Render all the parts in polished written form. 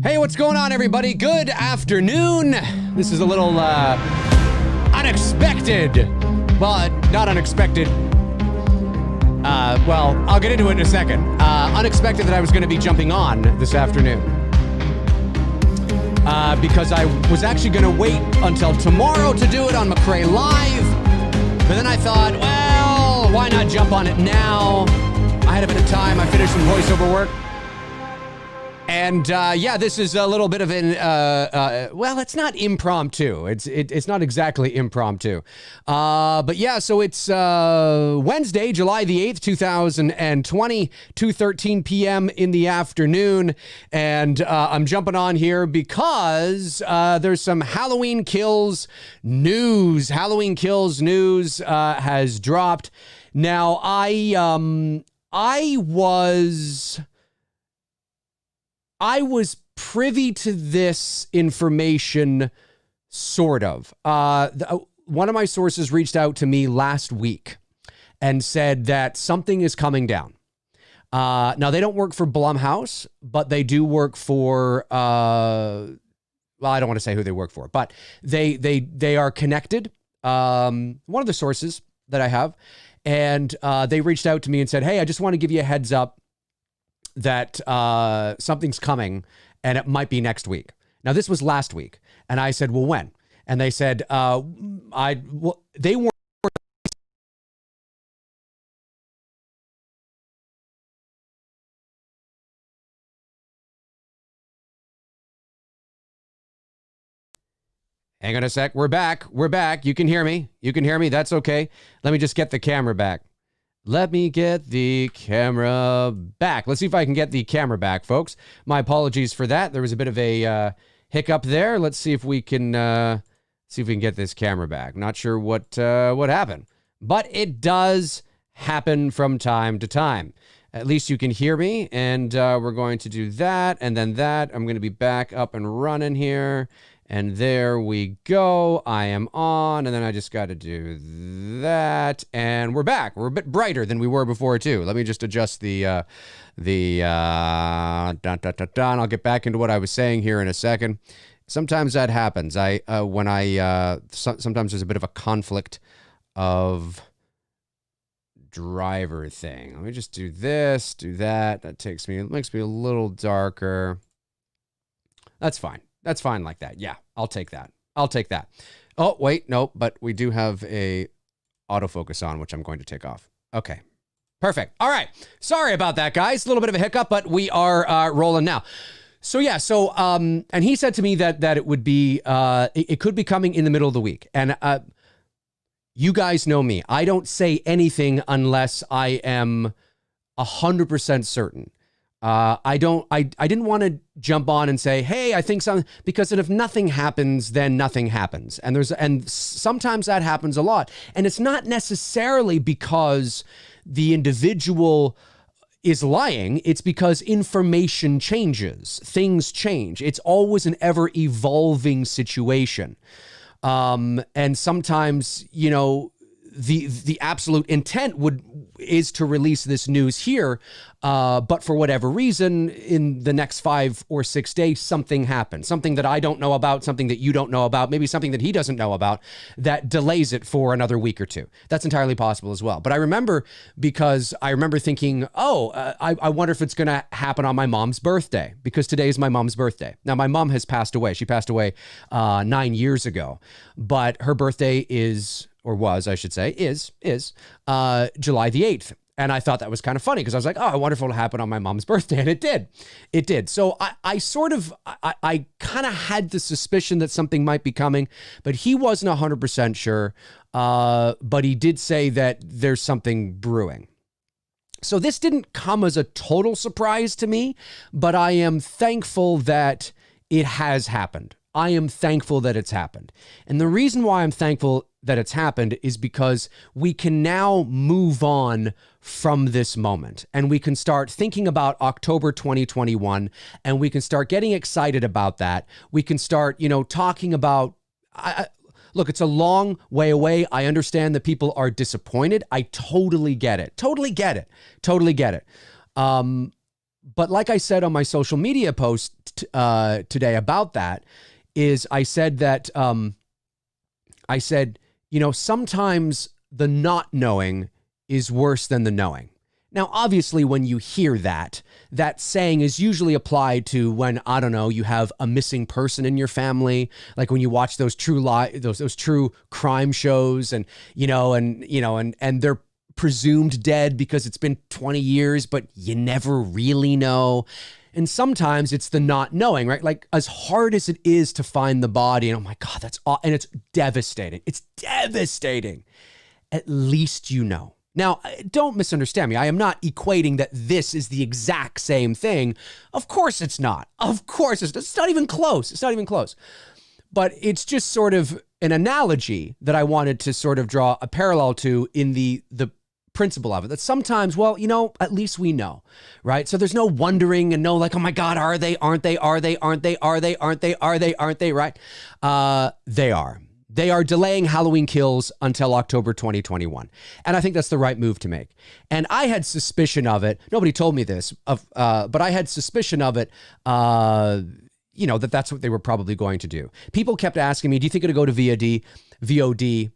Hey, what's going on, everybody? Good afternoon. This is a little unexpected. Well, not unexpected. Well, I'll get into it in a second. Unexpected that I was going to be jumping on this afternoon. Because I was actually going to wait until tomorrow to do it on McRae Live. But then I thought, well, why not jump on it now? I had a bit of time. I finished some voiceover work. And yeah, this is a little bit of an, well, it's not impromptu. It's not exactly impromptu. But yeah, so it's Wednesday, July the 8th, 2020, 2:13 p.m. in the afternoon. And I'm jumping on here because there's some Halloween Kills news. Halloween Kills news has dropped. Now, I was privy to this information, sort of. One of my sources reached out to me last week and said that something is coming down. Now, they don't work for Blumhouse, but they do work for, well, I don't want to say who they work for, but they are connected. One of the sources that I have, and they reached out to me and said, hey, I just want to give you a heads up that something's coming and it might be next week. Now, this was last week. And I said, well, when? And they said, they weren't. Hang on a sec. We're back. You can hear me. That's okay. Let me just get the camera back. Let me get the camera back. Let's see if I can get the camera back, folks. My apologies for that. There was a bit of a hiccup there. Let's see if we can get this camera back. Not sure what happened, but it does happen from time to time. At least you can hear me, and we're going to do that, and then that. I'm going to be back up and running here. And there we go. I am on, and then I just got to do that, and we're back. We're a bit brighter than we were before, too. Let me just adjust and I'll get back into what I was saying here in a second. Sometimes that happens. Sometimes there's a bit of a conflict of driver thing. Let me just do this, do that. That makes me a little darker. That's fine. That's fine like that. Yeah, I'll take that. Oh, wait, no, but we do have a autofocus on, which I'm going to take off. Okay, perfect. All right. Sorry about that, guys. A little bit of a hiccup, but we are rolling now. So yeah, and he said to me that it would be, it could be coming in the middle of the week. And you guys know me. I don't say anything unless I am 100% certain. I didn't want to jump on and say, hey, I think something, because if nothing happens, then nothing happens. And sometimes that happens a lot. And it's not necessarily because the individual is lying. It's because information changes, things change. It's always an ever evolving situation. And sometimes, the absolute intent is to release this news here, but for whatever reason, in the next 5 or 6 days, something happens. Something that I don't know about, something that you don't know about, maybe something that he doesn't know about, that delays it for another week or two. That's entirely possible as well. But I remember thinking, I wonder if it's going to happen on my mom's birthday, because today is my mom's birthday. Now, my mom has passed away. She passed away 9 years ago, but her birthday is July the 8th. And I thought that was kind of funny because I was like, oh, I wonder if it'll happen on my mom's birthday. And it did. So I kind of had the suspicion that something might be coming, but he wasn't 100% sure. But he did say that there's something brewing. So this didn't come as a total surprise to me, but I am thankful that it has happened. I am thankful that it's happened. And the reason why I'm thankful that it's happened is because we can now move on from this moment, and we can start thinking about October 2021, and we can start getting excited about that. We can start, talking about, look, it's a long way away. I understand that people are disappointed. I totally get it. But like I said on my social media post today about that, is I said that, sometimes the not knowing is worse than the knowing. Now, obviously, when you hear that saying is usually applied to when, I don't know, you have a missing person in your family, like when you watch those those true crime shows and they're presumed dead because it's been 20 years, but you never really know. And sometimes it's the not knowing, right? Like as hard as it is to find the body, and oh my God, and it's devastating. It's devastating. At least you know. Now, don't misunderstand me. I am not equating that this is the exact same thing. Of course it's not. Of course it's not even close. It's not even close. But it's just sort of an analogy that I wanted to sort of draw a parallel to in the principle of it, that sometimes, at least we know, right? So there's no wondering and no like, oh my God, are they, aren't they, are they, aren't they, are they, aren't they, are they, aren't they, right? They are. They are delaying Halloween Kills until October 2021. And I think that's the right move to make. And I had suspicion of it. Nobody told me this, but I had suspicion of it, that's what they were probably going to do. People kept asking me, do you think it'll go to VOD,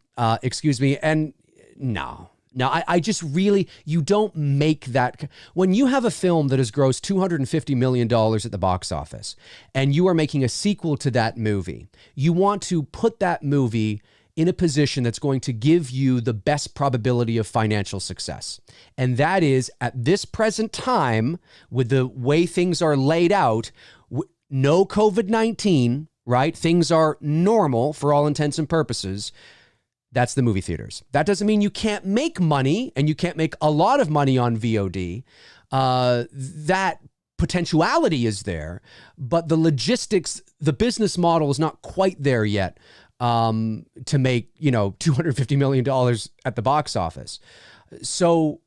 and no. Now, I just really, you don't make that. When you have a film that has grossed $250 million at the box office and you are making a sequel to that movie, you want to put that movie in a position that's going to give you the best probability of financial success. And that is, at this present time, with the way things are laid out, no COVID-19, right? Things are normal for all intents and purposes. That's the movie theaters. That doesn't mean you can't make money, and you can't make a lot of money on VOD. That potentiality is there, but the logistics, the business model is not quite there yet to make, $250 million at the box office. So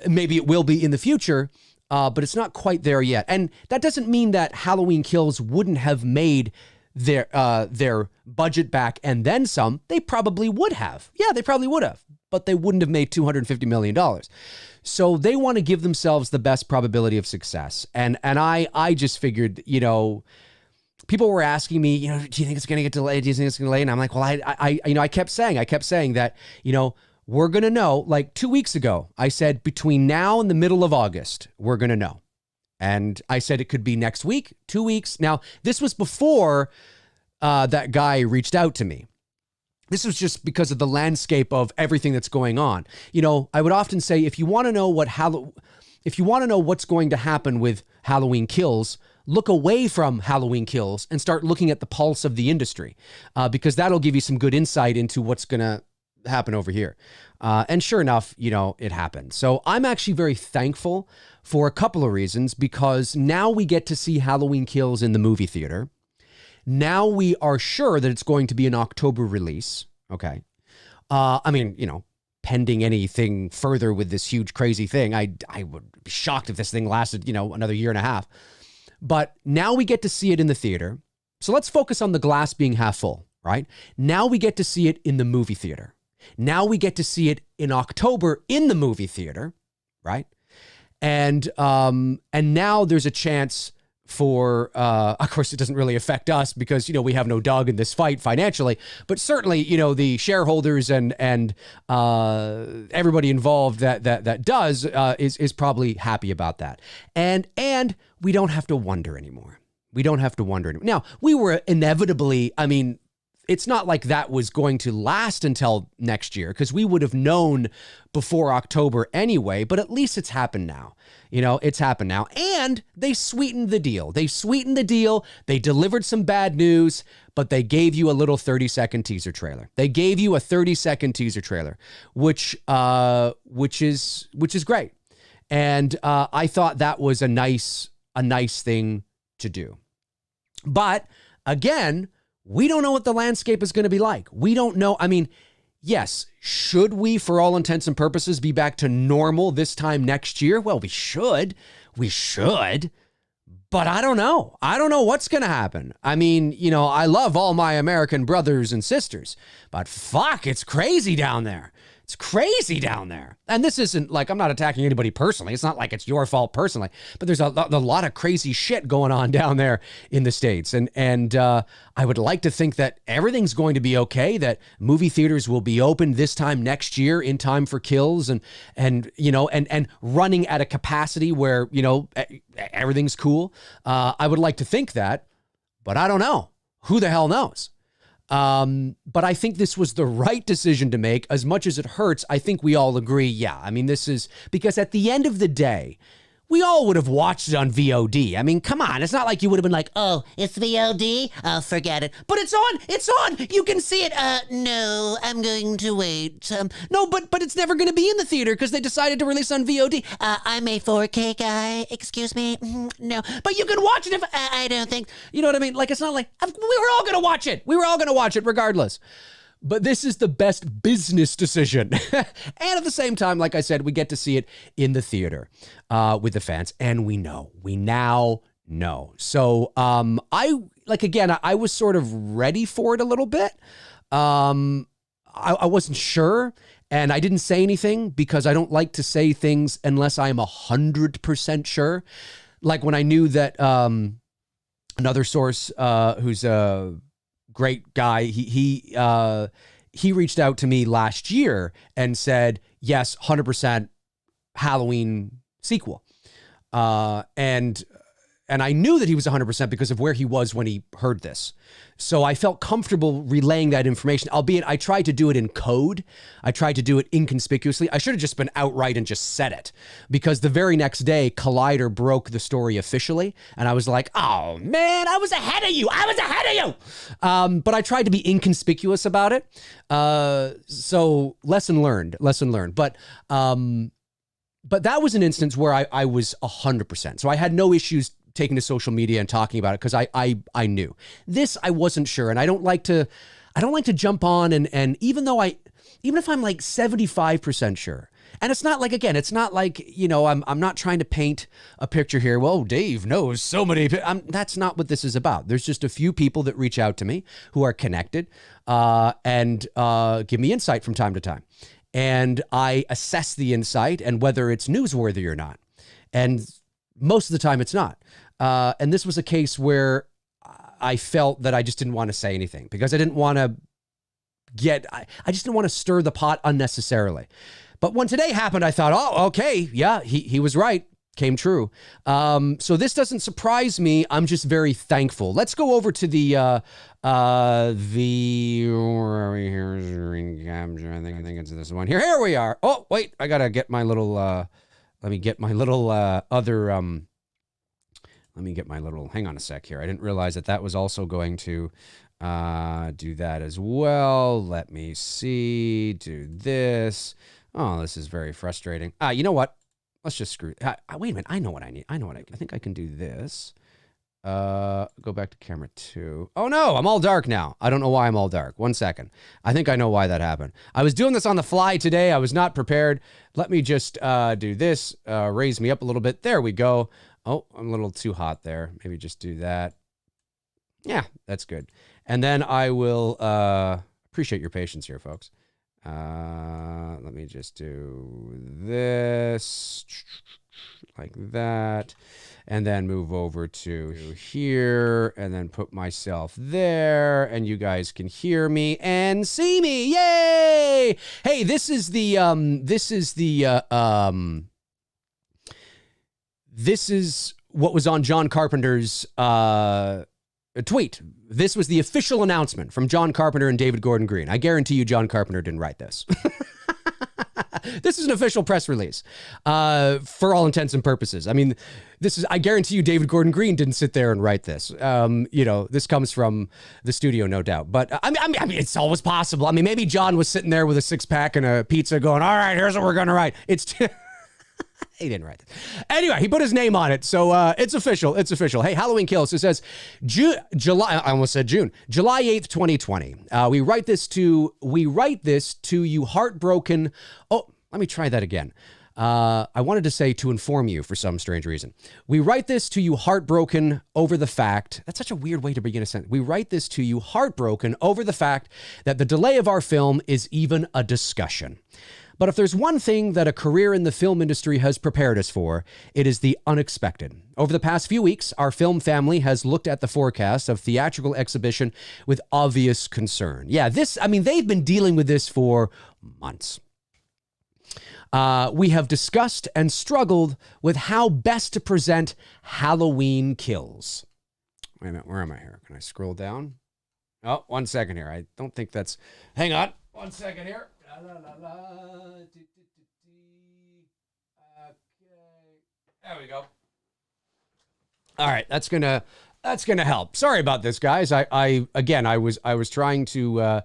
maybe it will be in the future, but it's not quite there yet. And that doesn't mean that Halloween Kills wouldn't have made their budget back and then some. They probably would have. Yeah, they probably would have, but they wouldn't have made $250 million. So they want to give themselves the best probability of success. And I just figured, people were asking me, do you think it's going to get delayed? Do you think it's going to delay? And I'm like, well, I kept saying that, we're going to know. Like 2 weeks ago, I said between now and the middle of August, we're going to know. And I said it could be next week, 2 weeks. Now, this was before that guy reached out to me. This was just because of the landscape of everything that's going on. I would often say, if you want to know what's going to happen with Halloween Kills, look away from Halloween Kills and start looking at the pulse of the industry, because that'll give you some good insight into what's going to happen over here. And sure enough, it happened. So I'm actually very thankful for a couple of reasons, because now we get to see Halloween Kills in the movie theater. Now we are sure that it's going to be an October release. Okay. Pending anything further with this huge, crazy thing, I would be shocked if this thing lasted, another year and a half. But now we get to see it in the theater. So let's focus on the glass being half full, right? Now we get to see it in the movie theater. Now we get to see it in October in the movie theater, right? And now there's a chance for, of course, it doesn't really affect us because, we have no dog in this fight financially, but certainly, the shareholders and everybody involved that does is probably happy about that. And we don't have to wonder anymore. Now, we were inevitably, it's not like that was going to last until next year, because we would have known before October anyway, but at least it's happened now. It's happened now. And they sweetened the deal. They delivered some bad news, but they gave you a little 30-second teaser trailer. Which is great. And I thought that was a nice thing to do. But again, we don't know what the landscape is going to be like. We don't know. Yes, should we, for all intents and purposes, be back to normal this time next year? Well, we should. But I don't know. I don't know what's going to happen. I love all my American brothers and sisters, but fuck, it's crazy down there. It's crazy down there. And this isn't like, I'm not attacking anybody personally. It's not like it's your fault personally, but there's a lot of crazy shit going on down there in the States. And I would like to think that everything's going to be okay, that movie theaters will be open this time next year in time for Kills and running at a capacity where, everything's cool. I would like to think that, but I don't know. Who the hell knows? But I think this was the right decision to make. As much as it hurts, I think we all agree, yeah. I mean, this is because at the end of the day, we all would have watched it on VOD. I mean, come on. It's not like you would have been like, oh, it's VOD? Oh, forget it. But it's on. It's on. You can see it. No, I'm going to wait. No, but it's never going to be in the theater because they decided to release on VOD. I'm a 4K guy. Excuse me. No. But you can watch it if, I don't think. You know what I mean? Like, it's not like, we were all going to watch it. We were all going to watch it regardless. But this is the best business decision. And at the same time, like I said, we get to see it in the theater with the fans. And we now know. So I was sort of ready for it a little bit. I wasn't sure. And I didn't say anything because I don't like to say things unless I'm 100% sure. Like when I knew that another source who's a great guy, he reached out to me last year and said, yes, 100% Halloween sequel. And I knew that he was 100% because of where he was when he heard this. So I felt comfortable relaying that information, albeit I tried to do it in code. I tried to do it inconspicuously. I should have just been outright and just said it, because the very next day, Collider broke the story officially. And I was like, oh man, I was ahead of you. But I tried to be inconspicuous about it. So lesson learned. But that was an instance where I was 100%. So I had no issues taking to social media and talking about it because I knew. This I wasn't sure, and I don't like to jump on and even if I'm like 75% sure. And it's not like, again, it's not like, I'm not trying to paint a picture here. Well, Dave knows so many. That's not what this is about. There's just a few people that reach out to me who are connected and give me insight from time to time. And I assess the insight and whether it's newsworthy or not. And most of the time it's not. And this was a case where I felt that I just didn't want to say anything because I didn't want to I just didn't want to stir the pot unnecessarily. But when today happened, I thought, oh, okay, yeah, he was right. Came true. So this doesn't surprise me. I'm just very thankful. Let's go over to the where are we here? Screen capture. I think it's this one here. Here we are. Oh, wait, I gotta get my little let me get my little hang on a sec here. I didn't realize that was also going to do that as well. Let me see. Do this. Oh, this is very frustrating. You know what? Let's just screw. Wait a minute. I know what I need. I think I can do this. Go back to camera 2. Oh no, I'm all dark now. I don't know why I'm all dark. 1 second. I think I know why that happened. I was doing this on the fly today. I was not prepared. Let me just do this. Raise me up a little bit. There we go. Oh, I'm a little too hot there. Maybe just do that. Yeah, that's good. And then I will appreciate your patience here, folks. Let me just do this like that, and then move over to here, and then put myself there, and you guys can hear me and see me. Yay! Hey, this is what was on John Carpenter's tweet. This was the official announcement from John Carpenter and David Gordon Green. I guarantee you John Carpenter didn't write this. This is an official press release for all intents and purposes. I mean, I guarantee you David Gordon Green didn't sit there and write this. This comes from the studio, no doubt. But I mean, it's always possible. I mean, maybe John was sitting there with a 6-pack and a pizza going, all right, here's what we're going to write. He didn't write this. Anyway, he put his name on it, so it's official. It's official. Hey, Halloween Kills. It says July. I almost said June. July 8th, 2020. We write this to you, heartbroken. Oh, let me try that again. I wanted to say to inform you for some strange reason. We write this to you heartbroken over the fact, that's such a weird way to begin a sentence. We write this to you heartbroken over the fact that the delay of our film is even a discussion. But if there's one thing that a career in the film industry has prepared us for, it is the unexpected. Over the past few weeks, our film family has looked at the forecast of theatrical exhibition with obvious concern. Yeah, they've been dealing with this for months. We have discussed and struggled with how best to present Halloween Kills. Wait a minute, where am I here? Can I scroll down? Oh, 1 second here. I don't think that's... Hang on, 1 second here. La, la, la. Okay, there we go. All right, that's gonna help. Sorry about this, guys. I was trying to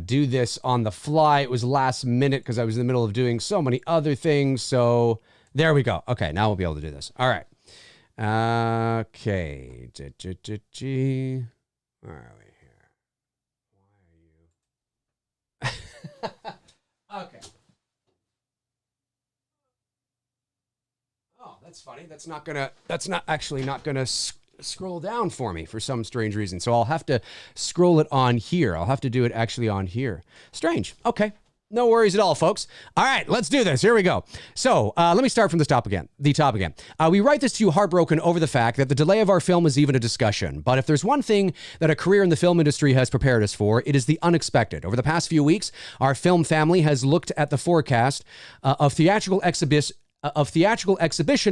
do this on the fly. It was last minute because I was in the middle of doing so many other things. So there we go. Okay, now we'll be able to do this. All right. Okay. Where are we here? Why are you? Okay. Oh, that's funny. That's not actually gonna scroll down for me for some strange reason. So I'll have to scroll it on here. I'll have to do it actually on here. Strange. Okay. No worries at all, folks. All right, let's do this. Here we go. So let me start from the top again. We write this to you heartbroken over the fact that the delay of our film is even a discussion. But if there's one thing that a career in the film industry has prepared us for, it is the unexpected. Over the past few weeks, our film family has looked at the forecast of theatrical exhibition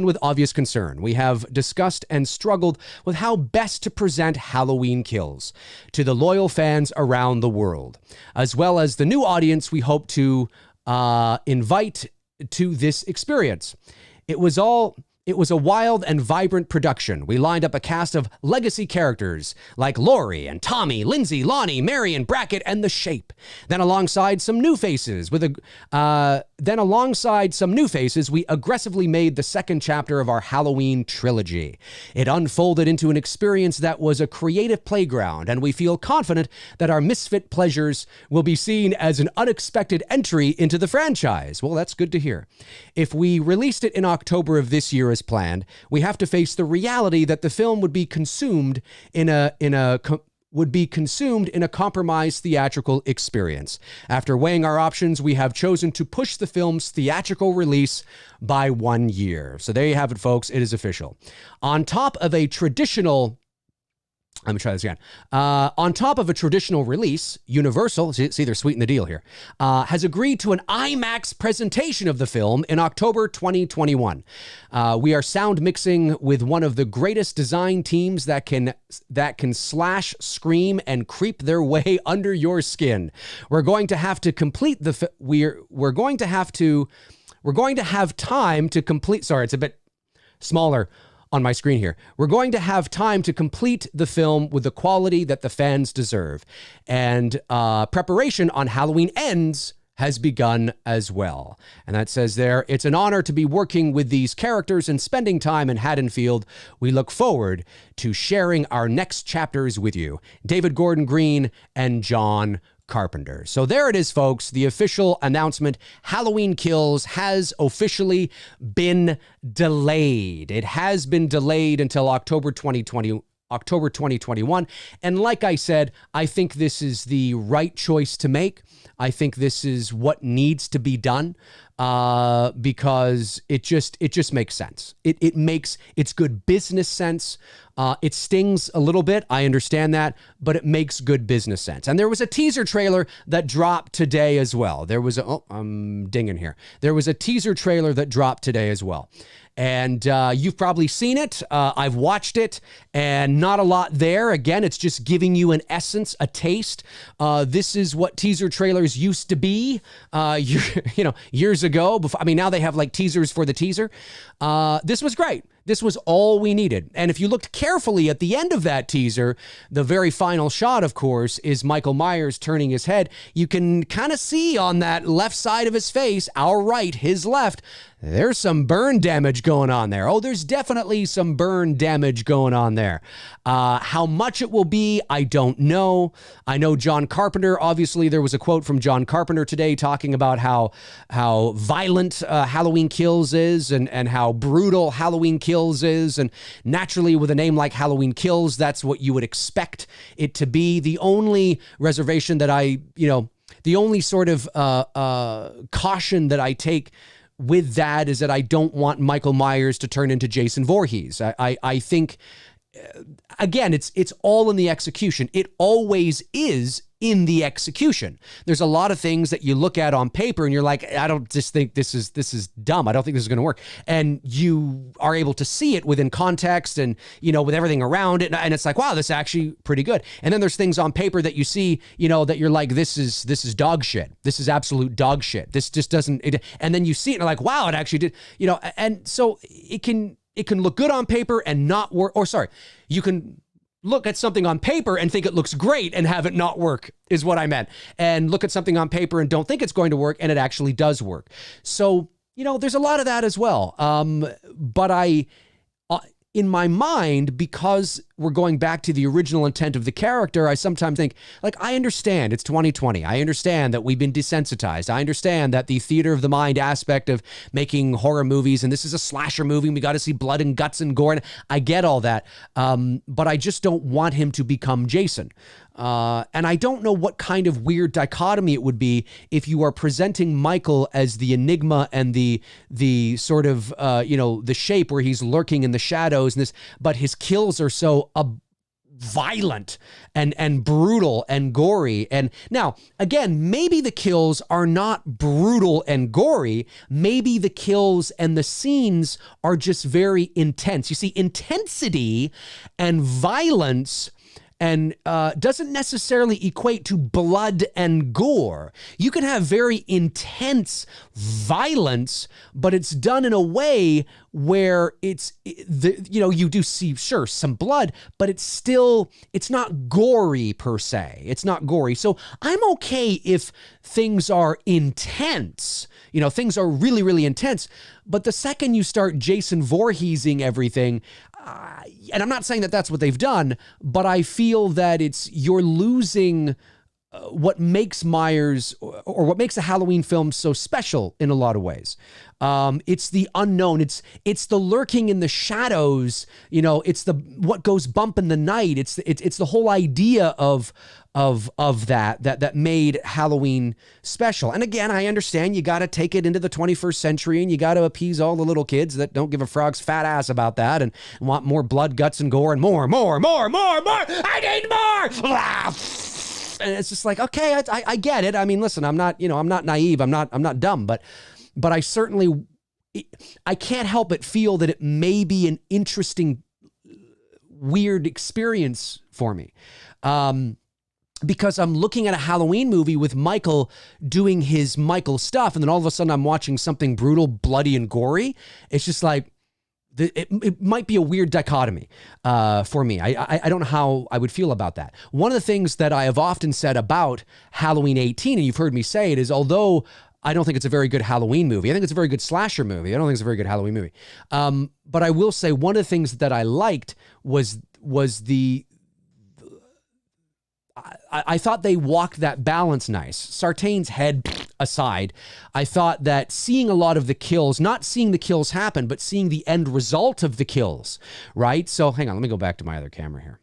with obvious concern. We have discussed and struggled with how best to present Halloween Kills to the loyal fans around the world, as well as the new audience we hope to invite to this experience. It was a wild and vibrant production. We lined up a cast of legacy characters like Laurie and Tommy, Lindsay, Lonnie, Marion, Brackett, and The Shape. Then alongside some new faces, we aggressively made the second chapter of our Halloween trilogy. It unfolded into an experience that was a creative playground, and we feel confident that our misfit pleasures will be seen as an unexpected entry into the franchise. Well, that's good to hear. If we released it in October of this year as planned, we have to face the reality that the film would be consumed in a compromised theatrical experience. After weighing our options, we have chosen to push the film's theatrical release by 1 year. So there you have it, folks. It is official. On top of a traditional Let me try this again. On top of a traditional release, Universal, see, they're sweetening the deal here, has agreed to an IMAX presentation of the film in October 2021. We are sound mixing with one of the greatest design teams that can slash, scream, and creep their way under your skin. We're going to have to complete the. We're going to have time to complete. Sorry, it's a bit smaller on my screen here. We're going to have time to complete the film with the quality that the fans deserve. And preparation on Halloween Ends has begun as well. And that says there, it's an honor to be working with these characters and spending time in Haddonfield. We look forward to sharing our next chapters with you. David Gordon Green and John Carpenter. So there it is, folks. The official announcement. Halloween Kills has officially been delayed. It has been delayed until October 2021. And like I said, I think this is the right choice to make. I think this is what needs to be done because it just makes sense. It's good business sense. It stings a little bit. I understand that, but it makes good business sense. And there was a teaser trailer that dropped today as well. I'm dinging here. There was a teaser trailer that dropped today as well. And you've probably seen it. I've watched it, and not a lot there. Again, it's just giving you an essence, a taste. This is what teaser trailers used to be, years ago. Now they have like teasers for the teaser. This was great. This was all we needed. And if you looked carefully at the end of that teaser, the very final shot, of course, is Michael Myers turning his head. You can kind of see on that left side of his face, our right, his left, there's some burn damage going on there. Oh, there's definitely some burn damage going on there. How much it will be, I don't know. I know John Carpenter, obviously there was a quote from John Carpenter today talking about how violent Halloween Kills is and how brutal Halloween Kills is. And naturally with a name like Halloween Kills, that's what you would expect it to be. The only reservation that the only sort of caution that I take with that is that I don't want Michael Myers to turn into Jason Voorhees. I think, again, it's all in the execution. It always is in the execution. There's a lot of things that you look at on paper and you're like, I don't just think this is dumb. I don't think this is going to work. And you are able to see it within context and, with everything around it. And it's like, wow, this is actually pretty good. And then there's things on paper that you see, that you're like, this is dog shit. This is absolute dog shit. This just doesn't, and then you see it and you're like, wow, it actually did, and so it can look good on paper and not work, you can look at something on paper and think it looks great and have it not work is what I meant. And look at something on paper and don't think it's going to work and it actually does work. So, there's a lot of that as well. But in my mind, because we're going back to the original intent of the character, I sometimes think, I understand it's 2020. I understand that we've been desensitized. I understand that the theater of the mind aspect of making horror movies, and this is a slasher movie, and we got to see blood and guts and gore. And I get all that. But I just don't want him to become Jason. And I don't know what kind of weird dichotomy it would be if you are presenting Michael as the enigma and the sort of, the shape where he's lurking in the shadows and this, but his kills are so violent and brutal and gory. And now, again, maybe the kills are not brutal and gory. Maybe the kills and the scenes are just very intense. You see, intensity and violence and doesn't necessarily equate to blood and gore. You can have very intense violence, but it's done in a way where you do see, sure, some blood, but it's not gory per se. It's not gory. So I'm okay if things are intense, things are really, really intense. But the second you start Jason Voorheesing everything, and I'm not saying that that's what they've done, but I feel that you're losing what makes Myers or what makes a Halloween film so special in a lot of ways. It's the unknown. It's the lurking in the shadows. It's what goes bump in the night. It's the whole idea of that made Halloween special. And again, I understand you got to take it into the 21st century and you got to appease all the little kids that don't give a frog's fat ass about that and want more blood, guts, and gore and more. I need more. And it's just like, okay, I get it. I mean, listen, I'm not naive. I'm not dumb, but I certainly, I can't help but feel that it may be an interesting, weird experience for me. Because I'm looking at a Halloween movie with Michael doing his Michael stuff, and then all of a sudden I'm watching something brutal, bloody, and gory. It's just like, it might be a weird dichotomy for me. I don't know how I would feel about that. One of the things that I have often said about Halloween 18, and you've heard me say it, is although I don't think it's a very good Halloween movie, I think it's a very good slasher movie. I don't think it's a very good Halloween movie. But I will say one of the things that I liked was I thought they walked that balance nice. Sartain's head aside, I thought that seeing a lot of the kills, not seeing the kills happen, but seeing the end result of the kills, right? So hang on, let me go back to my other camera here.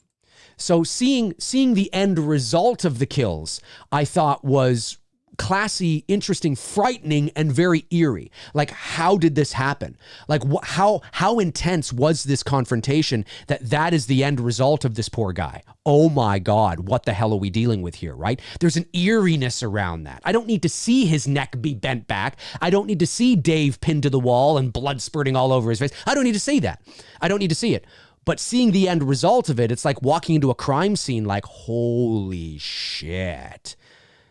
So seeing the end result of the kills, I thought was classy, interesting, frightening, and very eerie. Like, how did this happen? Like, how intense was this confrontation that is the end result of this poor guy? Oh my God, what the hell are we dealing with here, right? There's an eeriness around that. I don't need to see his neck be bent back. I don't need to see Dave pinned to the wall and blood spurting all over his face. I don't need to see that. I don't need to see it. But seeing the end result of it, it's like walking into a crime scene like, holy shit.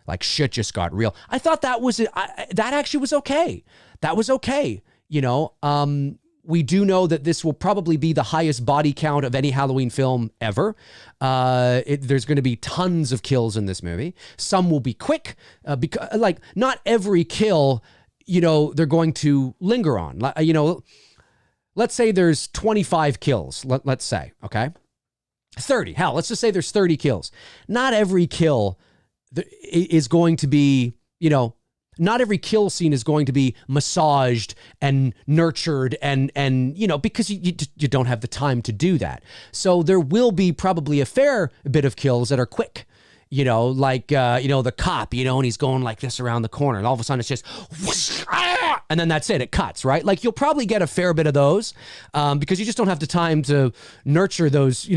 Like, shit just got real. I thought that was it. That actually was okay. That was okay. We do know that this will probably be the highest body count of any Halloween film ever. There's going to be tons of kills in this movie. Some will be quick, because not every kill they're going to linger on. Let's say there's 25 kills, let's say, okay? 30, hell, let's just say there's 30 kills. Not every kill is going to be, not every kill scene is going to be massaged and nurtured and because you don't have the time to do that. So there will be probably a fair bit of kills that are quick. The cop, and he's going like this around the corner, and all of a sudden it's just whoosh, and then that's it. It cuts, right? Like you'll probably get a fair bit of those because you just don't have the time to nurture those,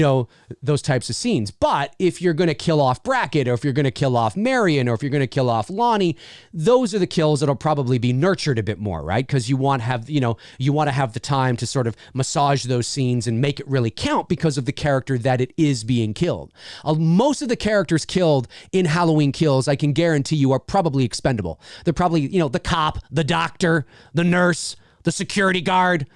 those types of scenes. But if you're going to kill off Brackett, or if you're going to kill off Marion, or if you're going to kill off Lonnie, those are the kills that'll probably be nurtured a bit more, right? Because you want to have, you want to have the time to sort of massage those scenes and make it really count because of the character that it is being killed. Most of the characters killed in Halloween Kills, I can guarantee you, are probably expendable. They're probably, the cop, the doctor, the nurse, the security guard,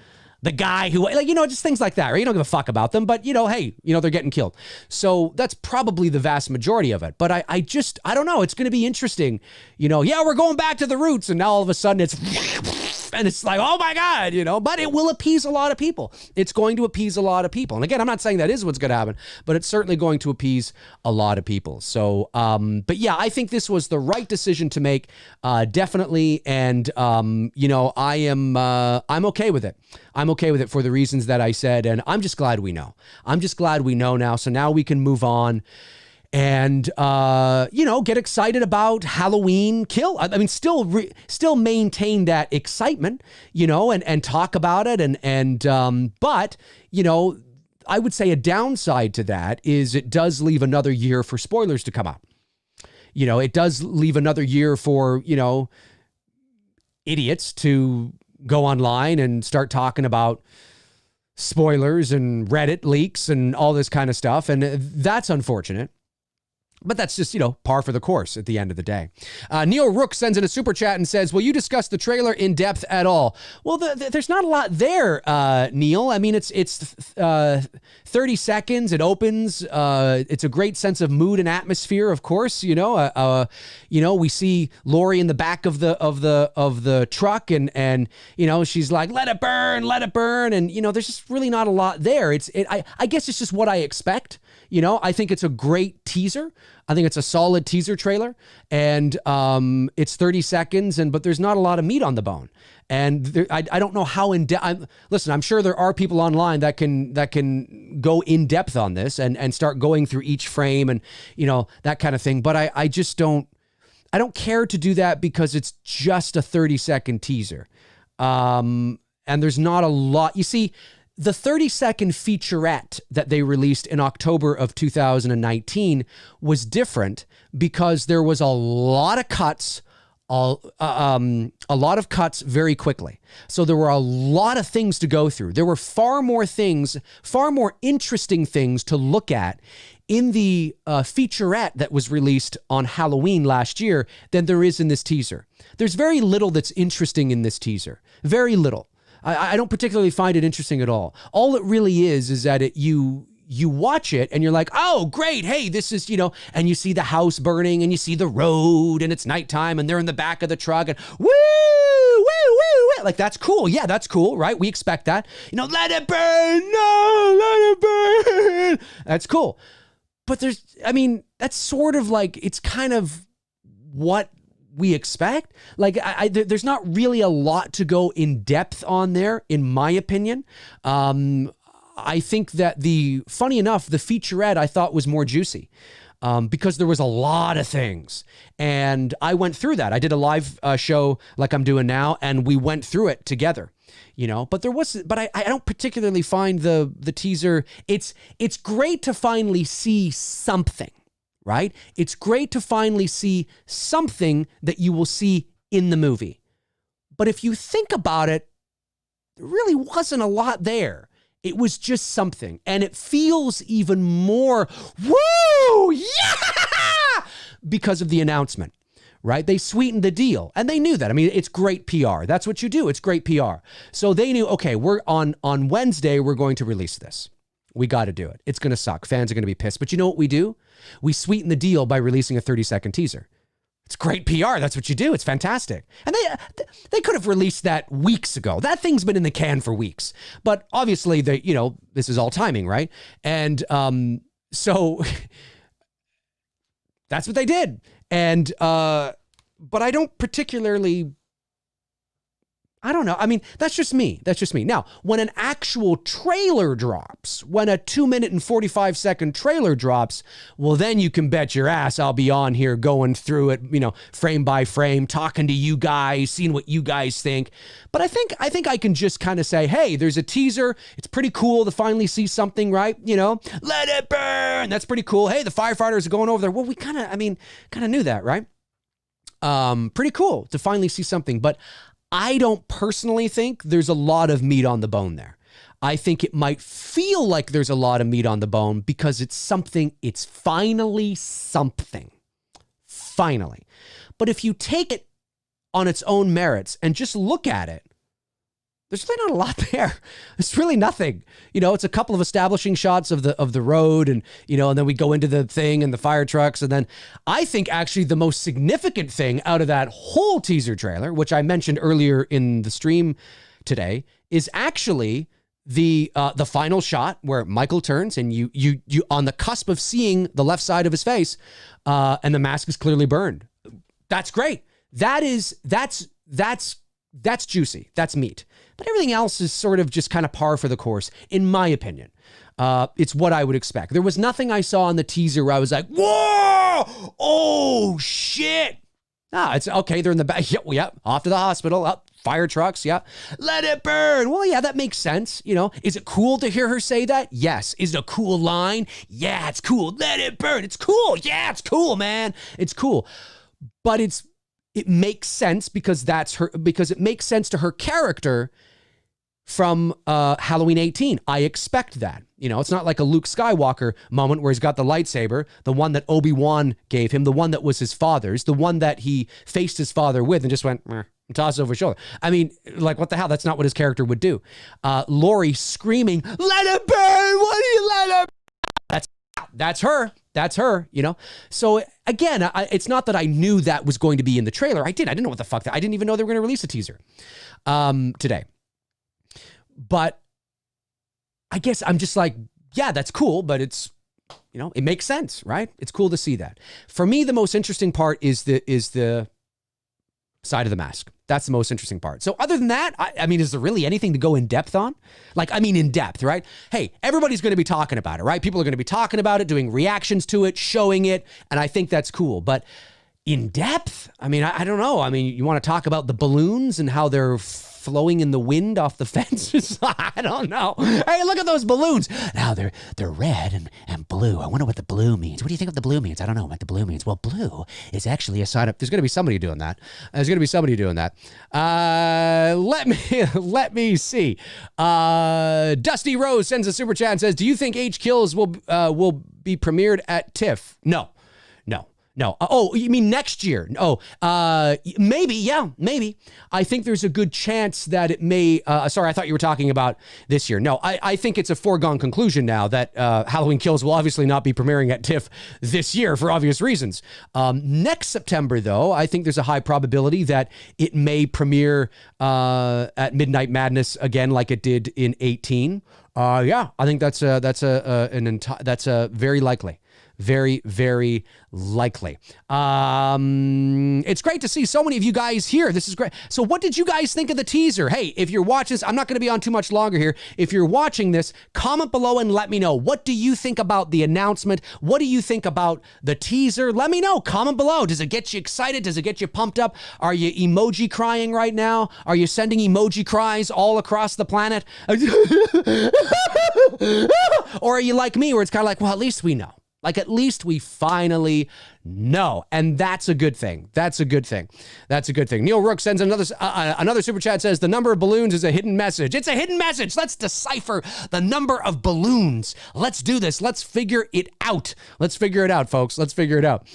the guy who, just things like that, right? You don't give a fuck about them, but, hey, they're getting killed. So that's probably the vast majority of it. But I don't know. It's going to be interesting. We're going back to the roots. And now all of a sudden and it's like, oh my God, but it will appease a lot of people. It's going to appease a lot of people. And again, I'm not saying that is what's going to happen, but it's certainly going to appease a lot of people. So, but yeah, I think this was the right decision to make, definitely. And, I'm okay with it. I'm okay with it for the reasons that I said. And I'm just glad we know. I'm just glad we know now. So now we can move on and, get excited about Halloween Kill. I mean, still maintain that excitement, and talk about it. But, I would say a downside to that is it does leave another year for spoilers to come out. It does leave another year for, idiots to go online and start talking about spoilers and Reddit leaks and all this kind of stuff. And that's unfortunate. But that's just, par for the course at the end of the day. Neil Rook sends in a super chat and says, will you discuss the trailer in depth at all? Well, there's not a lot there, Neil. I mean, it's 30 seconds. It opens. It's a great sense of mood and atmosphere, of course. We see Lori in the back of the truck and she's like, let it burn. And, there's just really not a lot there. I guess it's just what I expect. I think it's a great teaser. I think it's a solid teaser trailer, and it's 30 seconds, but there's not a lot of meat on the bone. And I don't know how in depth. Listen, I'm sure there are people online that can go in depth on this and start going through each frame and that kind of thing. But I just don't. I don't care to do that because it's just a 30-second teaser, and there's not a lot. You see, the 30-second featurette that they released in October of 2019 was different because there was a lot of cuts, a lot of cuts very quickly. So there were a lot of things to go through. There were far more interesting things to look at in the featurette that was released on Halloween last year than there is in this teaser. There's very little that's interesting in this teaser. Very little. I don't particularly find it interesting at all. All it really is that you watch it and you're like, oh, great. Hey, this is, and you see the house burning and you see the road and it's nighttime and they're in the back of the truck and woo, woo, woo, woo. Like, that's cool. Yeah, that's cool, right? We expect that. Let it burn. No, let it burn. That's cool. But that's sort of like, it's kind of what we expect. Like, there's not really a lot to go in depth on there, in my opinion. I think that funny enough, the featurette I thought was more juicy because there was a lot of things. And I went through that. I did a live show like I'm doing now, and we went through it together. But I don't particularly find the teaser. It's great to finally see something. Right? It's great to finally see something that you will see in the movie. But if you think about it, there really wasn't a lot there. It was just something. And it feels even more, woo, yeah, because of the announcement, right? They sweetened the deal. And they knew that. I mean, it's great PR. That's what you do. It's great PR. So they knew, okay, we're on Wednesday, we're going to release this. We got to do it. It's going to suck. Fans are going to be pissed. But you know what we do? We sweeten the deal by releasing a 30-second teaser. It's great PR. That's what you do. It's fantastic. And they could have released that weeks ago. That thing's been in the can for weeks. But obviously, this is all timing, right? And so that's what they did. And but I don't particularly, I don't know. I mean, that's just me. Now, when an actual trailer drops, when a 2-minute and 45-second trailer drops, well, then you can bet your ass I'll be on here going through it, frame by frame, talking to you guys, seeing what you guys think. But I think I can just kind of say, hey, there's a teaser. It's pretty cool to finally see something, right? Let it burn. That's pretty cool. Hey, the firefighters are going over there. Well, we kind of knew that, right? Pretty cool to finally see something. But I don't personally think there's a lot of meat on the bone there. I think it might feel like there's a lot of meat on the bone because it's finally something. Finally. But if you take it on its own merits and just look at it, there's really not a lot there. It's really nothing. It's a couple of establishing shots of the road and then we go into the thing and the fire trucks. And then I think actually the most significant thing out of that whole teaser trailer, which I mentioned earlier in the stream today, is actually the final shot where Michael turns and you on the cusp of seeing the left side of his face and the mask is clearly burned. That's great. That's juicy. That's meat. But everything else is sort of just kind of par for the course, in my opinion. It's what I would expect. There was nothing I saw in the teaser where I was like, whoa, oh, shit. It's okay. They're in the back. Yeah, off to the hospital. Up, fire trucks. Yeah. Let it burn. Well, yeah, that makes sense. Is it cool to hear her say that? Yes. Is it a cool line? Yeah, it's cool. Let it burn. It's cool. Yeah, it's cool, man. It's cool. But it makes sense because it makes sense to her character from Halloween 18. I expect that. It's not like a Luke Skywalker moment where he's got the lightsaber, the one that Obi-Wan gave him, the one that was his father's, the one that he faced his father with and just went, and tossed it over his shoulder. I mean, like, what the hell? That's not what his character would do. Laurie screaming, let it burn! What do you let it burn? That's her. That's her, So again, it's not that I knew that was going to be in the trailer. I didn't know what the fuck I didn't even know they were going to release a teaser today. But I guess I'm just like, yeah, that's cool, but it's, it makes sense, right? It's cool to see that. For me, the most interesting part is the side of the mask. That's the most interesting part. So other than that, I mean, is there really anything to go in depth on? In depth, right? Hey, everybody's going to be talking about it, right? People are going to be talking about it, doing reactions to it, showing it. And I think that's cool. But in depth, I mean, I don't know. I mean, you want to talk about the balloons and how they're flowing in the wind off the fences? I don't know. Hey, look at those balloons. Now they're red and blue. I wonder what the blue means. What do you think of the blue means? I don't know what the blue means. Well, blue is actually a sign up. There's going to be somebody doing that. Let me see. Dusty Rose sends a super chat and says, do you think H Kills will be premiered at TIFF? No. Oh, you mean next year? Oh, maybe. Yeah, maybe. I think there's a good chance that it may. Sorry, I thought you were talking about this year. No, I think it's a foregone conclusion now that Halloween Kills will obviously not be premiering at TIFF this year for obvious reasons. Next September, though, I think there's a high probability that it may premiere at Midnight Madness again, like it did in 18. Yeah, I think that's very likely. Very, very likely. It's great to see so many of you guys here. This is great. So what did you guys think of the teaser? Hey, if you're watching this, I'm not going to be on too much longer here. If you're watching this, comment below and let me know. What do you think about the announcement? What do you think about the teaser? Let me know. Comment below. Does it get you excited? Does it get you pumped up? Are you emoji crying right now? Are you sending emoji cries all across the planet? Or are you like me where it's kind of like, well, at least we know. Like, at least we finally know. And that's a good thing. That's a good thing. Neil Rook sends another super chat, says, the number of balloons is a hidden message. It's a hidden message. Let's decipher the number of balloons. Let's do this. Let's figure it out. Let's figure it out, folks. Let's figure it out.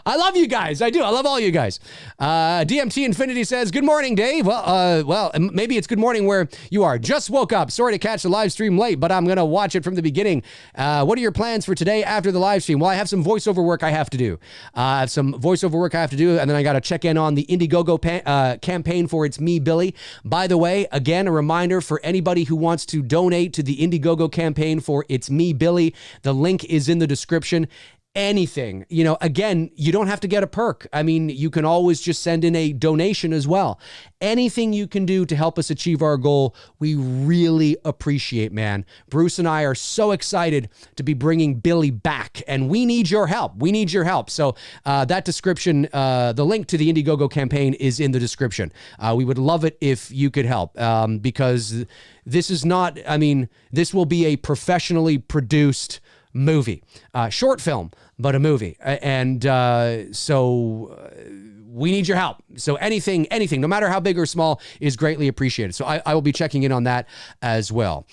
I love you guys. I do. I love all you guys. DMT Infinity says, good morning, Dave. Well, maybe it's good morning where you are. Just woke up. Sorry to catch the live stream late, but I'm going to watch it from the beginning. What are your plans for today after the live stream? Well, I have some voiceover work I have to do. And then I got to check in on the Indiegogo campaign for It's Me, Billy. By the way, again, a reminder for anybody who wants to donate to the Indiegogo campaign for It's Me, Billy. The link is in the description. Anything, again, you don't have to get a perk. I mean, you can always just send in a donation as well. Anything you can do to help us achieve our goal, we really appreciate, man. Bruce and I are so excited to be bringing Billy back, and we need your help. So that description, the link to the Indiegogo campaign is in the description. We would love it if you could help, because this will be a professionally produced movie, short film, but a movie. And so we need your help. So anything, no matter how big or small, is greatly appreciated. So I will be checking in on that as well.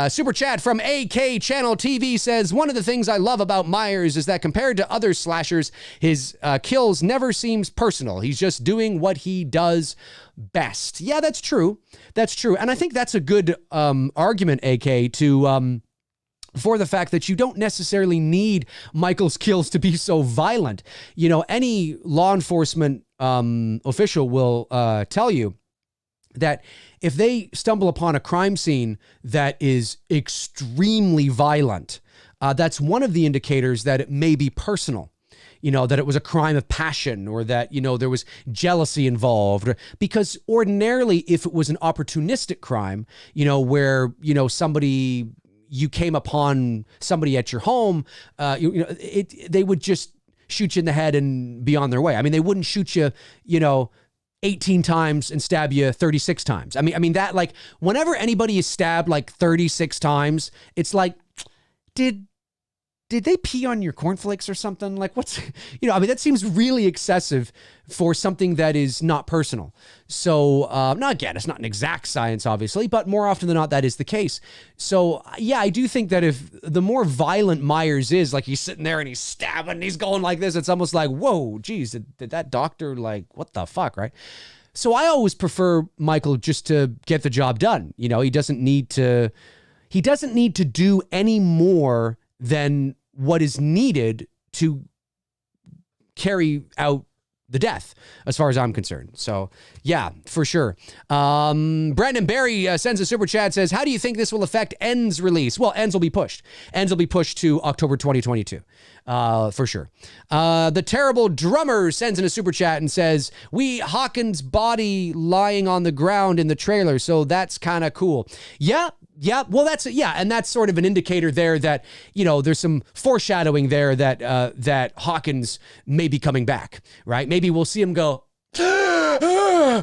Super chat from AK Channel TV says, one of the things I love about Myers is that compared to other slashers, his kills never seems personal. He's just doing what he does best. Yeah, that's true. And I think that's a good argument, AK, to for the fact that you don't necessarily need Michael's kills to be so violent. Any law enforcement official will tell you that if they stumble upon a crime scene that is extremely violent, that's one of the indicators that it may be personal. That it was a crime of passion, or that, there was jealousy involved. Because ordinarily, if it was an opportunistic crime, where, you came upon somebody at your home, they would just shoot you in the head and be on their way. I mean, they wouldn't shoot you, 18 times and stab you 36 times. I mean that, like, whenever anybody is stabbed like 36 times, it's like, did they pee on your cornflakes or something? Like, what's, that seems really excessive for something that is not personal. So, again, it's not an exact science, obviously, but more often than not, that is the case. So, yeah, I do think that if the more violent Myers is, like he's sitting there and he's stabbing, he's going like this, it's almost like, whoa, geez, did that doctor, like, what the fuck, right? So I always prefer Michael just to get the job done. He doesn't need to do any more than what is needed to carry out the death, as far as I'm concerned. So, yeah, for sure. Brandon Barry sends a super chat, says, how do you think this will affect End's release? Well, End's will be pushed. End's will be pushed to October 2022, for sure. The Terrible Drummer sends in a super chat and says, we Hawkins' body lying on the ground in the trailer, so that's kind of cool. Yeah, well, and that's sort of an indicator there that, there's some foreshadowing there that Hawkins may be coming back, right? Maybe we'll see him go, you know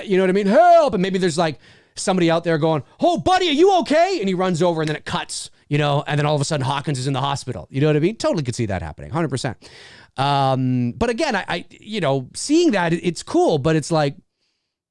what I mean? Help! And maybe there's like somebody out there going, oh, buddy, are you okay? And he runs over and then it cuts, and then all of a sudden Hawkins is in the hospital. You know what I mean? Totally could see that happening, 100%. But again, I seeing that, it's cool, but it's like,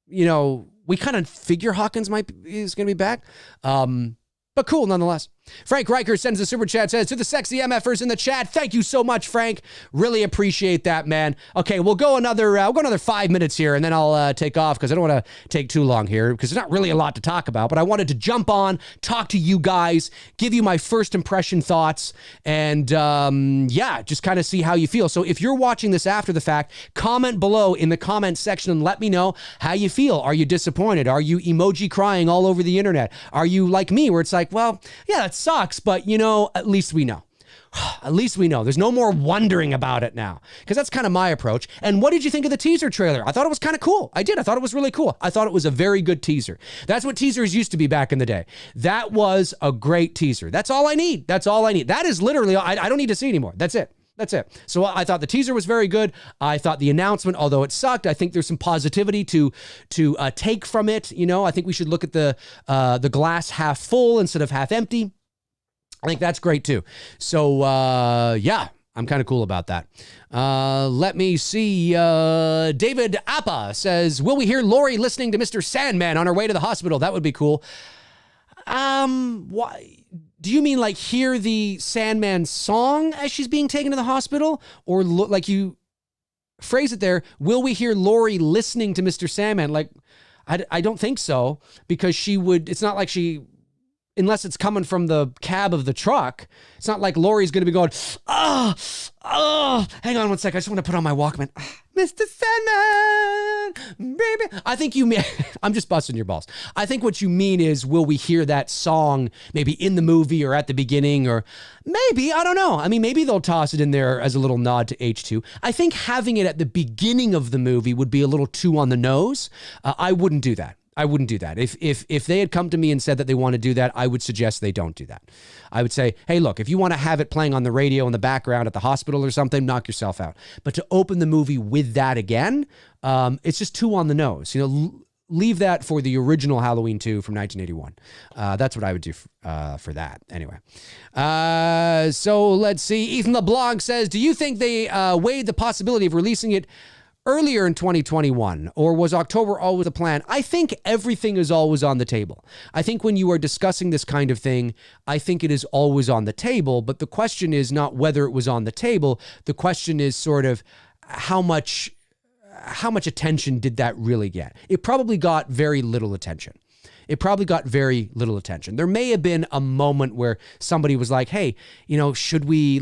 we kind of figure Hawkins is going to be back. But cool nonetheless. Frank Riker sends a super chat, says, to the sexy MFers in the chat, thank you so much, Frank. Really appreciate that, man. Okay, we'll go another 5 minutes here, and then I'll take off because I don't want to take too long here because there's not really a lot to talk about, but I wanted to jump on, talk to you guys, give you my first impression thoughts, and just kind of see how you feel. So if you're watching this after the fact, comment below in the comment section and let me know how you feel. Are you disappointed? Are you emoji crying all over the internet? Are you like me where it's like, well, yeah, that sucks, but at least we know. At least we know. There's no more wondering about it now, because that's kind of my approach. And what did you think of the teaser trailer? I thought it was kind of cool. I did. I thought it was really cool. I thought it was a very good teaser. That's what teasers used to be back in the day. That was a great teaser. That's all I need. That is literally, I don't need to see anymore. That's it. So I thought the teaser was very good. I thought the announcement, although it sucked, I think there's some positivity to take from it. I think we should look at the glass half full instead of half empty. I think that's great too. So, I'm kind of cool about that. Let me see. David Appa says, will we hear Lori listening to Mr. Sandman on her way to the hospital? That would be cool. Why? Do you mean like hear the Sandman song as she's being taken to the hospital? Or like you phrase it there, will we hear Laurie listening to Mr. Sandman? Like, I don't think so, because it's not like unless it's coming from the cab of the truck, it's not like Laurie's going to be going, hang on one sec. I just want to put on my Walkman. Mr. Sandman, baby. I think you mean, I'm just busting your balls. I think what you mean is, will we hear that song maybe in the movie or at the beginning, or maybe, I don't know. I mean, maybe they'll toss it in there as a little nod to H2. I think having it at the beginning of the movie would be a little too on the nose. I wouldn't do that. If they had come to me and said that they want to do that, I would suggest they don't do that. I would say, hey, look, if you want to have it playing on the radio in the background at the hospital or something, knock yourself out. But to open the movie with that again, it's just too on the nose. Leave that for the original Halloween 2 from 1981. That's what I would do for that. Anyway. So let's see. Ethan LeBlanc says, do you think they weighed the possibility of releasing it earlier in 2021, or was October always the plan? I think everything is always on the table. I think when you are discussing this kind of thing, I think it is always on the table, but the question is not whether it was on the table. The question is sort of how much attention did that really get? It probably got very little attention. There may have been a moment where somebody was like, hey, should we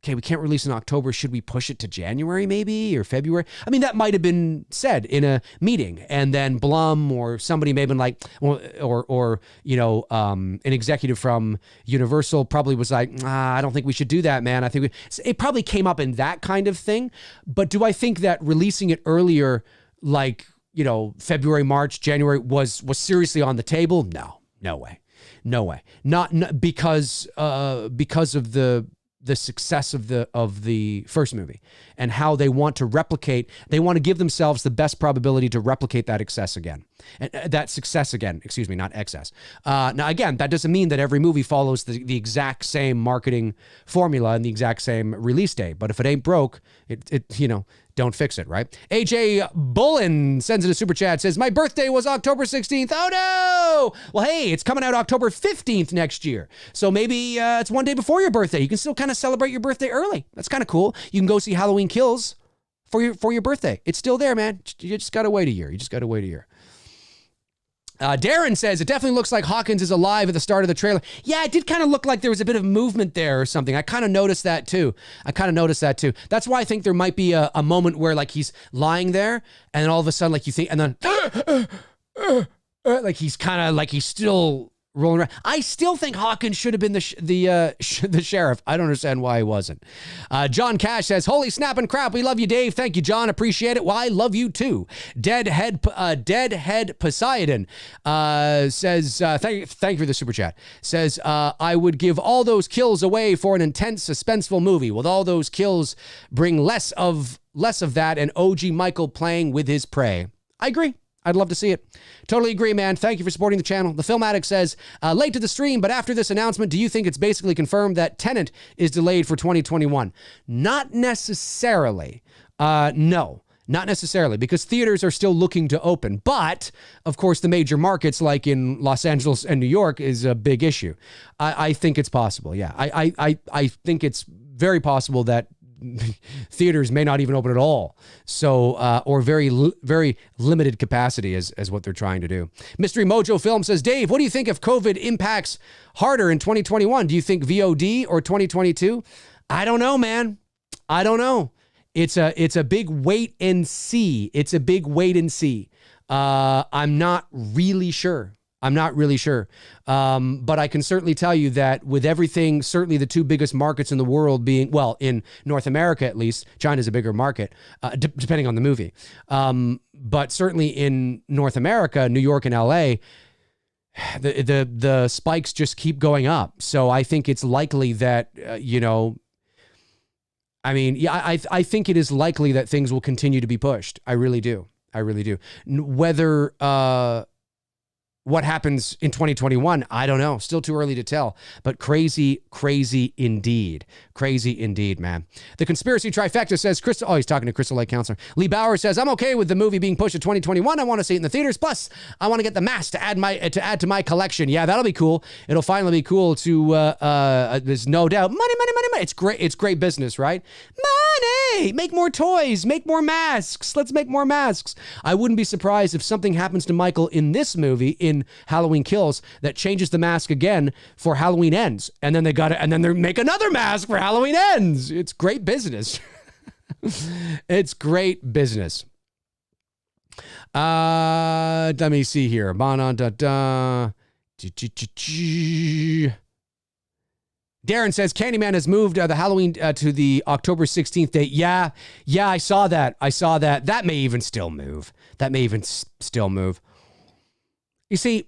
we can't release in October. Should we push it to January maybe, or February? I mean, that might have been said in a meeting, and then Blum or somebody may have been like, or an executive from Universal probably was like, I don't think we should do that, man. I think it probably came up in that kind of thing. But do I think that releasing it earlier, like, February, March, January was seriously on the table? No way. Not because of the success of the first movie and how they want to replicate. They want to give themselves the best probability to replicate that success again. Excuse me, not excess. Now, again, that doesn't mean that every movie follows the exact same marketing formula and the exact same release date. But if it ain't broke, don't fix it, right? AJ Bullen sends in a super chat, says, my birthday was October 16th. Oh, no. Well, hey, it's coming out October 15th next year. So maybe it's one day before your birthday. You can still kind of celebrate your birthday early. That's kind of cool. You can go see Halloween Kills for your birthday. It's still there, man. You just got to wait a year. Darren says, it definitely looks like Hawkins is alive at the start of the trailer. Yeah, it did kind of look like there was a bit of movement there or something. I kind of noticed that too. That's why I think there might be a moment where like he's lying there and then all of a sudden like you think, and then like he's kind of like he's still rolling around. I still think Hawkins should have been the sheriff. I don't understand why he wasn't. John Cash says, holy snap and crap, we love you, Dave. Thank you, John. Appreciate it. Well, I love you too. Deadhead Poseidon says, thank you for the super chat. Says, I would give all those kills away for an intense, suspenseful movie. With all those kills, bring less of that and OG Michael playing with his prey. I agree. I'd love to see it. Totally agree, man. Thank you for supporting the channel. The Film Addict says, late to the stream, but after this announcement, do you think it's basically confirmed that Tenet is delayed for 2021? Not necessarily. No, not necessarily, because theaters are still looking to open. But, of course, the major markets like in Los Angeles and New York is a big issue. I think it's possible, yeah. I think it's very possible that theaters may not even open at all. So, or very limited capacity is what they're trying to do. Mystery Mojo Film says, Dave, what do you think if COVID impacts harder in 2021? Do you think VOD or 2022? I don't know, man. I don't know. It's a big wait and see. I'm not really sure. But I can certainly tell you that with everything, certainly the two biggest markets in the world being, well, in North America at least, China's a bigger market, depending on the movie. But certainly in North America, New York and LA, the spikes just keep going up. So I think it's likely that, I think it is likely that things will continue to be pushed. I really do. Whether what happens in 2021, I don't know. Still too early to tell. But crazy, crazy indeed. Crazy indeed, man. The conspiracy trifecta says, Crystal, oh, he's talking to Crystal Lake Counselor. Lee Bauer says, I'm okay with the movie being pushed to 2021. I want to see it in the theaters. Plus, I want to get the mask to add to my collection. Yeah, that'll be cool. It'll finally be cool to, there's no doubt. Money, money, money, money. It's great. It's great business, right? Money! Make more toys. Make more masks. Let's make more masks. I wouldn't be surprised if something happens to Michael in this movie, in Halloween Kills, that changes the mask again for Halloween Ends. And then they make another mask for Halloween Ends. It's great business. It's great business. Let me see here. Darren says Candyman has moved the Halloween to the October 16th date. Yeah, I saw that. That may even still move. You see,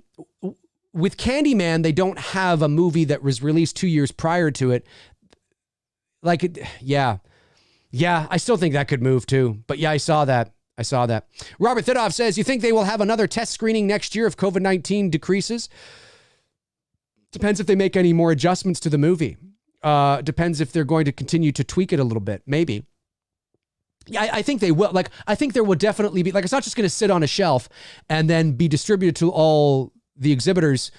with Candyman, they don't have a movie that was released 2 years prior to it. Yeah, I still think that could move too. But yeah, I saw that. Robert Thidoff says, you think they will have another test screening next year if COVID-19 decreases? Depends if they make any more adjustments to the movie. Depends if they're going to continue to tweak it a little bit. Maybe. Yeah, I think they will. I think there will definitely be, it's not just going to sit on a shelf and then be distributed to all the exhibitors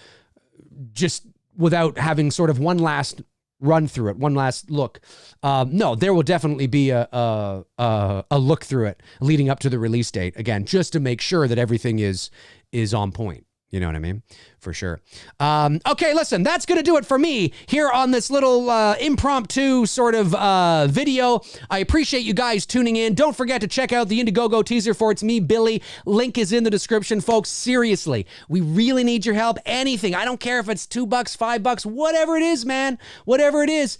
just without having sort of one last run through it, one last look. No, there will definitely be a look through it leading up to the release date, again, just to make sure that everything is on point. You know what I mean? For sure. Okay, listen, that's going to do it for me here on this little impromptu sort of video. I appreciate you guys tuning in. Don't forget to check out the Indiegogo teaser for It's Me, Billy. Link is in the description, folks. Seriously, we really need your help. Anything. I don't care if it's $2, $5, whatever it is, man. Whatever it is.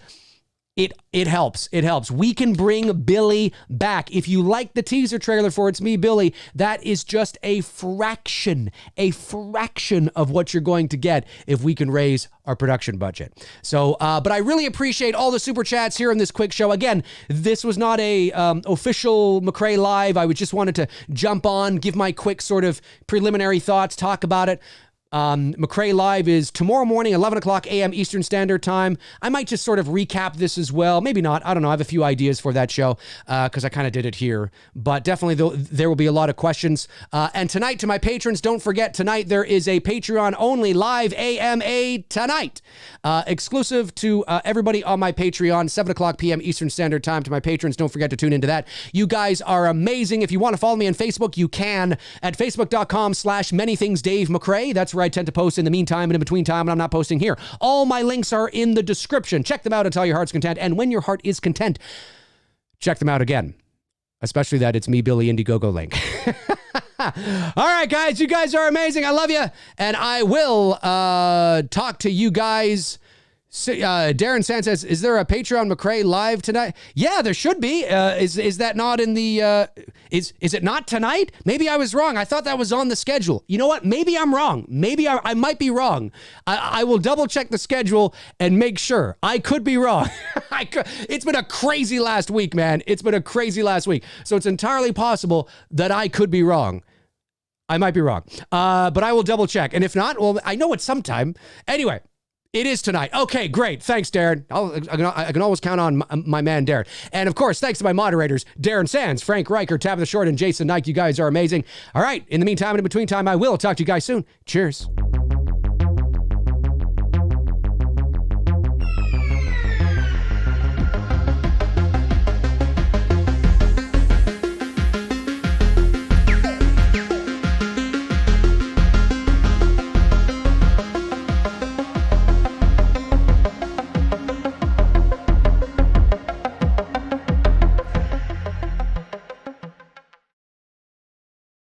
It helps. It helps. We can bring Billy back. If you like the teaser trailer for It's Me, Billy, that is just a fraction of what you're going to get if we can raise our production budget. So, but I really appreciate all the super chats here in this quick show. Again, this was not a official McRae Live. I just wanted to jump on, give my quick sort of preliminary thoughts, talk about it. McRae Live is tomorrow morning, 11 o'clock a.m. Eastern Standard Time. I might just sort of recap this as well. Maybe not. I don't know. I have a few ideas for that show because I kind of did it here. But definitely there will be a lot of questions. And tonight, to my patrons, don't forget, tonight there is a Patreon-only live AMA tonight. Exclusive to everybody on my Patreon, 7 o'clock p.m. Eastern Standard Time. To my patrons, don't forget to tune into that. You guys are amazing. If you want to follow me on Facebook, you can at facebook.com/manythingsdavemcrae. That's where I tend to post in the meantime and in between time when I'm not posting here. All my links are in the description. Check them out until your heart's content. And when your heart is content, check them out again. Especially that It's Me, Billy Indiegogo link. All right, guys. You guys are amazing. I love you. And I will talk to you guys. Darren Sand says, is there a Patreon McRae Live tonight? Yeah, there should be. Is that not in the... Is it not tonight? Maybe I was wrong. I thought that was on the schedule. You know what? Maybe I'm wrong. Maybe I might be wrong. I will double check the schedule and make sure. I could be wrong. It's been a crazy last week, man. It's been a crazy last week. So it's entirely possible that I could be wrong. I might be wrong. But I will double check. And if not, well, I know it's sometime. Anyway. It is tonight. Okay, great. Thanks, Darren. I can always count on my man, Darren. And of course, thanks to my moderators, Darren Sands, Frank Riker, Tabitha Short, and Jason Knight. You guys are amazing. All right. In the meantime and in between time, I will talk to you guys soon. Cheers.